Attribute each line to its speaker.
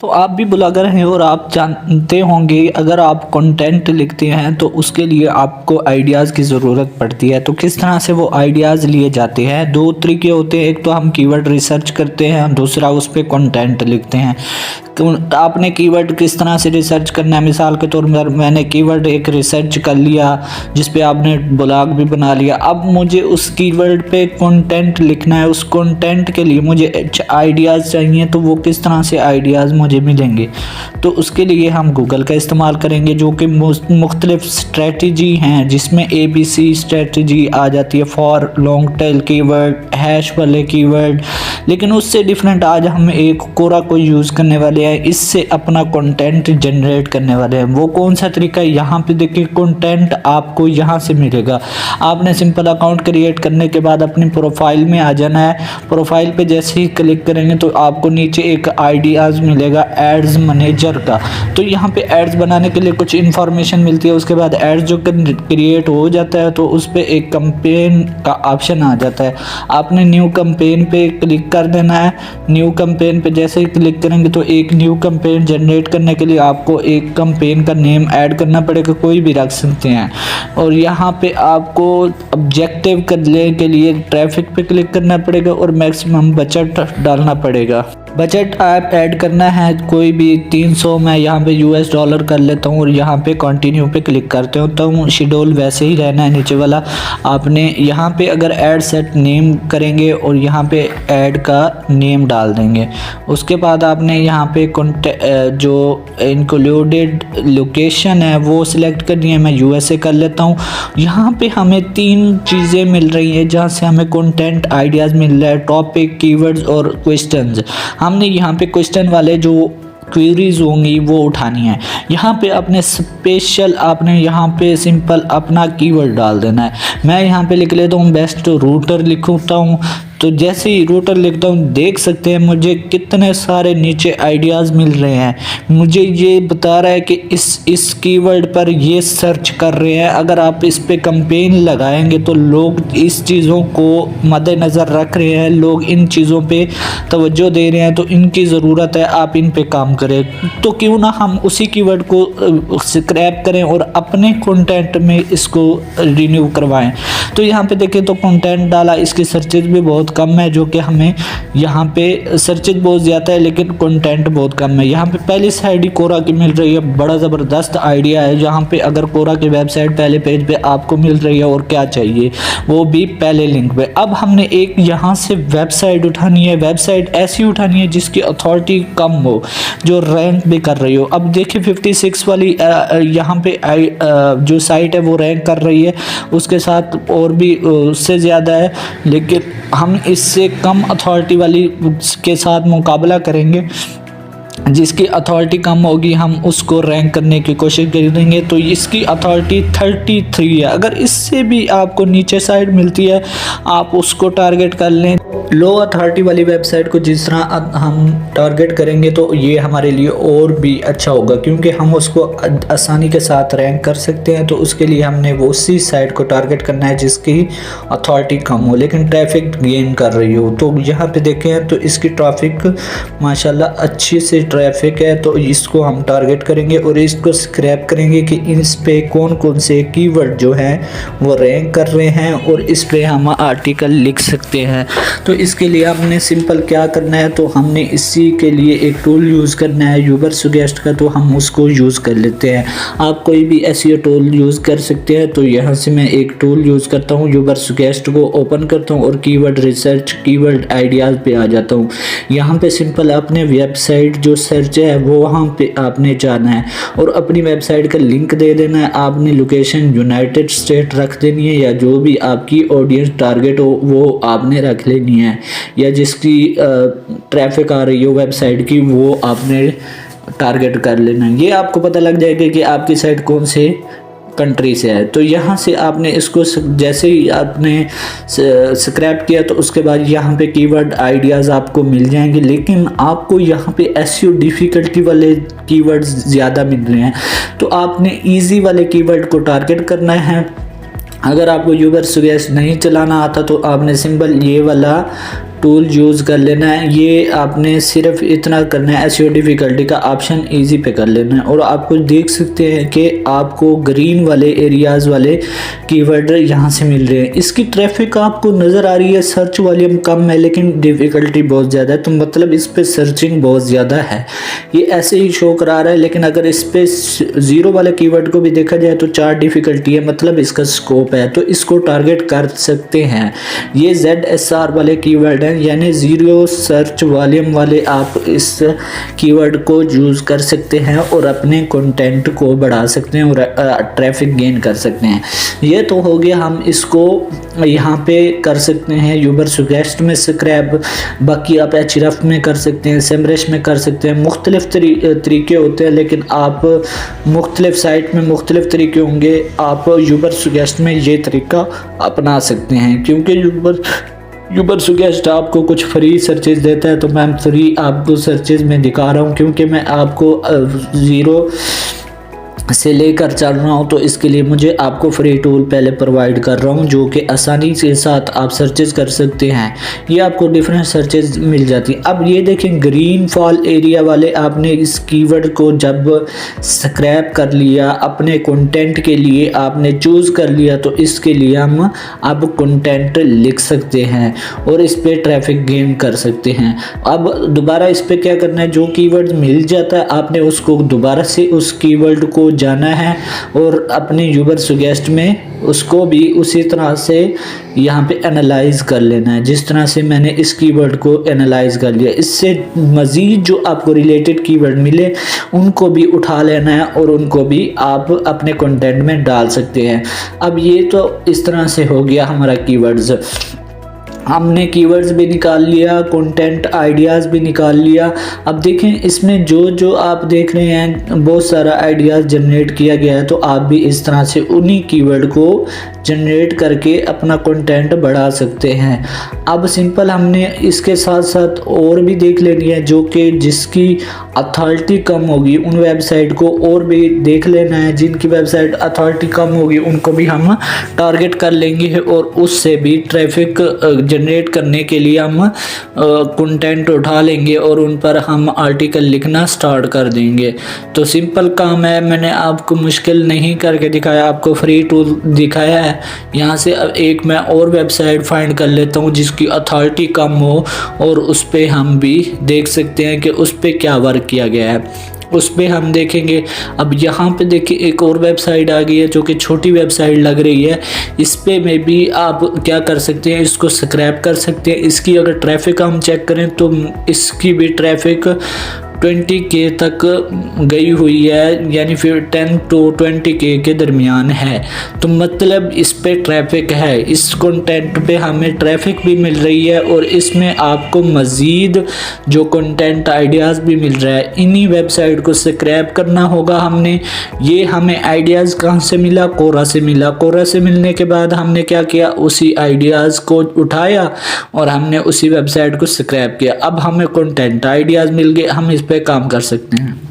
Speaker 1: तो आप भी ब्लॉगर हैं और आप जानते होंगे अगर आप कंटेंट लिखते हैं तो उसके लिए आपको आइडियाज़ की ज़रूरत पड़ती है। तो किस तरह से वो आइडियाज़ लिए जाते हैं, दो तरीके होते हैं। एक तो हम कीवर्ड रिसर्च करते हैं, दूसरा उस पर कंटेंट लिखते हैं। तो आपने कीवर्ड किस तरह से रिसर्च करना है, मिसाल के तौर पर मैंने कीवर्ड एक रिसर्च कर लिया जिस पे आपने ब्लॉग भी बना लिया। अब मुझे उस कीवर्ड पे कंटेंट लिखना है, उस कंटेंट के लिए मुझे आइडियाज़ चाहिए। तो वो किस तरह से आइडियाज़ मुझे मिलेंगे, तो उसके लिए हम गूगल का इस्तेमाल करेंगे, जो कि मुख्तलिफ स्ट्रेटजी हैं जिसमें ABC स्ट्रेटजी आ जाती है, for, long tail keyword, hash वाले कीवर्ड। लेकिन उससे डिफरेंट आज हम एक कोरा को यूज़ करने वाले हैं, इससे अपना कंटेंट जनरेट करने वाले हैं। वो कौन सा तरीका है, यहाँ पे देखिए कंटेंट आपको यहाँ से मिलेगा। आपने सिंपल अकाउंट क्रिएट करने के बाद अपनी प्रोफाइल में आ जाना है। प्रोफाइल पे जैसे ही क्लिक करेंगे तो आपको नीचे एक आइडियाज़ मिलेगा एड्स मैनेजर का। तो यहाँ पे एड्स बनाने के लिए कुछ इन्फॉर्मेशन मिलती है। उसके बाद एड्स जो क्रिएट हो जाता है तो उस पर एक कैंपेन का ऑप्शन आ जाता है। आपने न्यू कैंपेन पे क्लिक कर देना है। न्यू कैंपेन पे जैसे ही क्लिक करेंगे तो एक न्यू कैंपेन जनरेट करने के लिए आपको एक कैंपेन का नेम ऐड करना पड़ेगा, कोई भी रख सकते हैं। और यहाँ पे आपको ऑब्जेक्टिव करने के लिए ट्रैफिक पे क्लिक करना पड़ेगा और मैक्सिमम बजट डालना पड़ेगा। बजट आप ऐड करना है कोई भी 300, मैं यहाँ पे $US कर लेता हूँ और यहाँ पे कंटिन्यू पे क्लिक करते हो तो शेड्यूल वैसे ही रहना है नीचे वाला। आपने यहाँ पे अगर ऐड सेट नेम करेंगे और यहाँ पे ऐड का नेम डाल देंगे। उसके बाद आपने यहाँ पे जो इंक्लूडेड लोकेशन है वो सिलेक्ट करनी है। मैं USA कर लेता हूँ। यहाँ पे हमें 3 चीज़ें मिल रही हैं जहाँ से हमें कंटेंट आइडियाज़ मिल रहा है, टॉपिक, कीवर्ड्स और क्वेश्चंस। हमने यहाँ पे क्वेश्चन वाले जो क्वेरीज होंगी वो उठानी है। यहाँ पे अपने स्पेशल आपने यहाँ पे सिंपल अपना कीवर्ड डाल देना है। मैं यहाँ पे लिख लेता हूँ बेस्ट रूटर लिखता हूँ। तो जैसे ही रूटर लिखता हूँ देख सकते हैं मुझे कितने सारे नीचे आइडियाज़ मिल रहे हैं। मुझे ये बता रहा है कि इस कीवर्ड पर ये सर्च कर रहे हैं। अगर आप इस पे कैंपेन लगाएंगे तो लोग इस चीज़ों को मद्देनज़र रख रहे हैं, लोग इन चीज़ों पे तवज्जो दे रहे हैं, तो इनकी ज़रूरत है आप इन पे काम करें। तो क्यों ना हम उसी कीवर्ड को स्क्रैप करें और अपने कंटेंट में इसको रिन्यू करवाएं। तो यहाँ पे देखें तो कंटेंट डाला, इसकी सर्चेज भी बहुत कम है, जो कि हमें यहाँ पे सर्चेज बहुत ज़्यादा है लेकिन कंटेंट बहुत कम है। यहाँ पे पहली साइड ही कोरा की मिल रही है, बड़ा ज़बरदस्त आइडिया है। जहाँ पे अगर कोरा की वेबसाइट पहले पेज पे आपको मिल रही है और क्या चाहिए वो भी पहले लिंक पे। अब हमने एक यहाँ से वेबसाइट उठानी है, वेबसाइट ऐसी उठानी है जिसकी अथॉरिटी कम हो, जो रैंक भी कर रही हो। अब देखिए 56 वाली यहाँ पे जो साइट है वो रैंक कर रही है, उसके साथ और भी उससे ज़्यादा है, लेकिन हम इससे कम अथॉरिटी वाली के साथ मुकाबला करेंगे। जिसकी अथॉरिटी कम होगी हम उसको रैंक करने की कोशिश करेंगे। तो इसकी अथॉरिटी 33 है। अगर इससे भी आपको नीचे साइड मिलती है आप उसको टारगेट कर लें। लो अथॉरिटी वाली वेबसाइट को जिस तरह हम टारगेट करेंगे तो ये हमारे लिए और भी अच्छा होगा, क्योंकि हम उसको आसानी के साथ रैंक कर सकते हैं। तो उसके लिए हमने वो उसी साइट को टारगेट करना है जिसकी अथॉरिटी कम हो लेकिन ट्रैफिक गेन कर रही हो। तो यहाँ पे देखें तो इसकी ट्रैफिक माशाल्लाह अच्छी से ट्रैफिक है, तो इसको हम टारगेट करेंगे और इसको स्क्रैप करेंगे कि इस पे कौन कौन से कीवर्ड जो हैं वो रैंक कर रहे हैं और इस पे हम आर्टिकल लिख सकते हैं। तो इसके लिए हमने सिंपल क्या करना है, तो हमने इसी के लिए एक टूल यूज़ करना है यूबर सुगेस्ट का, तो हम उसको यूज़ कर लेते हैं। आप कोई भी ऐसी टूल यूज़ कर सकते हैं। तो यहाँ से मैं एक टूल यूज़ करता हूँ, यूबर सुगेस्ट को ओपन करता हूँ और कीवर्ड रिसर्च, कीवर्ड आइडियाज़ पे आ जाता हूँ। यहाँ पे सिंपल अपने वेबसाइट जो सर्च है वो वहाँ पे आपने जाना है और अपनी वेबसाइट का लिंक दे देना है। आपने लोकेशन यूनाइटेड स्टेट रख देनी है या जो भी आपकी ऑडियंस टारगेट हो वो आपने रख लेनी है, या जिसकी ट्रैफिक आ रही हो वेबसाइट की वो आपने टारगेट कर लेना है। ये आपको पता लग जाएगा कि आपकी साइट कौन से कंट्री से है। तो यहाँ से आपने इसको जैसे ही आपने स्क्रैप किया तो उसके बाद यहाँ पे कीवर्ड आइडियाज़ आपको मिल जाएंगे, लेकिन आपको यहाँ पे एसईओ डिफ़िकल्टी वाले कीवर्ड्स ज़्यादा मिल रहे हैं। तो आपने इजी वाले कीवर्ड को टारगेट करना है। अगर आपको यूबर सुगेस्ट नहीं चलाना आता तो आपने सिंपल ये वाला टूल यूज़ कर लेना है। ये आपने सिर्फ इतना करना है, एसईओ डिफ़िकल्टी का ऑप्शन इजी पे कर लेना है और आपको देख सकते हैं कि आपको ग्रीन वाले एरियाज़ वाले कीवर्ड यहाँ से मिल रहे हैं। इसकी ट्रैफिक आपको नज़र आ रही है, सर्च वॉल्यूम कम है लेकिन डिफ़िकल्टी बहुत ज़्यादा है, तो मतलब इस पर सर्चिंग बहुत ज़्यादा है। ये ऐसे ही शो करा रहा है, लेकिन अगर इस पर 0 वाले कीवर्ड को भी देखा जाए तो 4 डिफ़िकल्टी है, मतलब इसका स्कोप है, तो इसको टारगेट कर सकते हैं। ये ZSR वाले कीवर्ड हैं, यानी 0 सर्च वॉल्यूम वाले आप इस कीवर्ड को यूज़ कर सकते हैं और अपने कंटेंट को बढ़ा सकते हैं और ट्रैफिक गेन कर सकते हैं। ये तो हो गया, हम इसको यहाँ पे कर सकते हैं यूबरसुगेस्ट में स्क्रैप, बाकी आप एचरफ में कर सकते हैं, सेमरश में कर सकते हैं। मुख्तलिफ तरीके होते हैं, लेकिन आप मुख्तलिफ साइट में मुख्तलिफ तरीके होंगे, आप यूबरसुगेस्ट में ये तरीका अपना सकते हैं, क्योंकि यूबरसुगेस्ट आपको कुछ फ्री सर्चेज देता है, तो मैं फ्री आपको सर्चेज में दिखा रहा हूँ, क्योंकि मैं आपको 0 से लेकर चल रहा हूँ, तो इसके लिए मुझे आपको फ्री टूल पहले प्रोवाइड कर रहा हूँ, जो कि आसानी के साथ आप सर्चेज कर सकते हैं। ये आपको डिफरेंट सर्चेज मिल जाती है। अब ये देखें, ग्रीन फॉल एरिया वाले, आपने इस कीवर्ड को जब स्क्रैप कर लिया, अपने कंटेंट के लिए आपने चूज़ कर लिया, तो इसके लिए हम अब कंटेंट लिख सकते हैं और इस पर ट्रैफिक गेन कर सकते हैं। अब दोबारा इस पर क्या करना है, जो कीवर्ड मिल जाता है आपने उसको दोबारा से उस कीवर्ड को जाना है और अपने यूबरसुगेस्ट में उसको भी उसी तरह से यहाँ पे एनालाइज कर लेना है, जिस तरह से मैंने इस कीवर्ड को एनालाइज कर लिया। इससे मज़ीद जो आपको रिलेटेड कीवर्ड मिले उनको भी उठा लेना है और उनको भी आप अपने कंटेंट में डाल सकते हैं। अब ये तो इस तरह से हो गया हमारा कीवर्ड्स, हमने कीवर्ड्स भी निकाल लिया, कंटेंट आइडियाज़ भी निकाल लिया। अब देखें, इसमें जो आप देख रहे हैं बहुत सारा आइडियाज़ जनरेट किया गया है, तो आप भी इस तरह से उन्हीं कीवर्ड को जनरेट करके अपना कंटेंट बढ़ा सकते हैं। अब सिंपल हमने इसके साथ साथ और भी देख लेनी है, जो कि जिसकी अथॉरिटी कम होगी उन वेबसाइट को और भी देख लेना है। जिनकी वेबसाइट अथॉरिटी कम होगी उनको भी हम टारगेट कर लेंगे और उससे भी ट्रैफिक जनरेट करने के लिए हम कंटेंट उठा लेंगे और उन पर हम आर्टिकल लिखना स्टार्ट कर देंगे। तो सिंपल काम है, मैंने आपको मुश्किल नहीं करके दिखाया, आपको फ्री टूल दिखाया है। यहाँ से अब एक मैं और वेबसाइट फाइंड कर लेता हूँ जिसकी अथॉरिटी कम हो और उस पर हम भी देख सकते हैं कि उस पर क्या वर्क किया गया है, उस पर हम देखेंगे। अब यहाँ पे देखिए एक और वेबसाइट आ गई है जो कि छोटी वेबसाइट लग रही है। इस पे में भी आप क्या कर सकते हैं, इसको स्क्रैप कर सकते हैं। इसकी अगर ट्रैफिक हम चेक करें तो इसकी भी ट्रैफिक 20K तक गई हुई है, यानी फिर 10 to 20K के दरमियान है। तो मतलब इस पे ट्रैफिक है, इस कंटेंट पे हमें ट्रैफिक भी मिल रही है और इसमें आपको मज़ीद जो कंटेंट आइडियाज़ भी मिल रहा है। इन्हीं वेबसाइट को स्क्रैप करना होगा हमने। ये हमें आइडियाज़ कहाँ से मिला, कोरा से मिला। कोरा से मिलने के बाद हमने क्या किया, उसी आइडियाज़ को उठाया और हमने उसी वेबसाइट को स्क्रैप किया। अब हमें कंटेंट आइडियाज़ मिल गए, हम इस पे काम कर सकते हैं।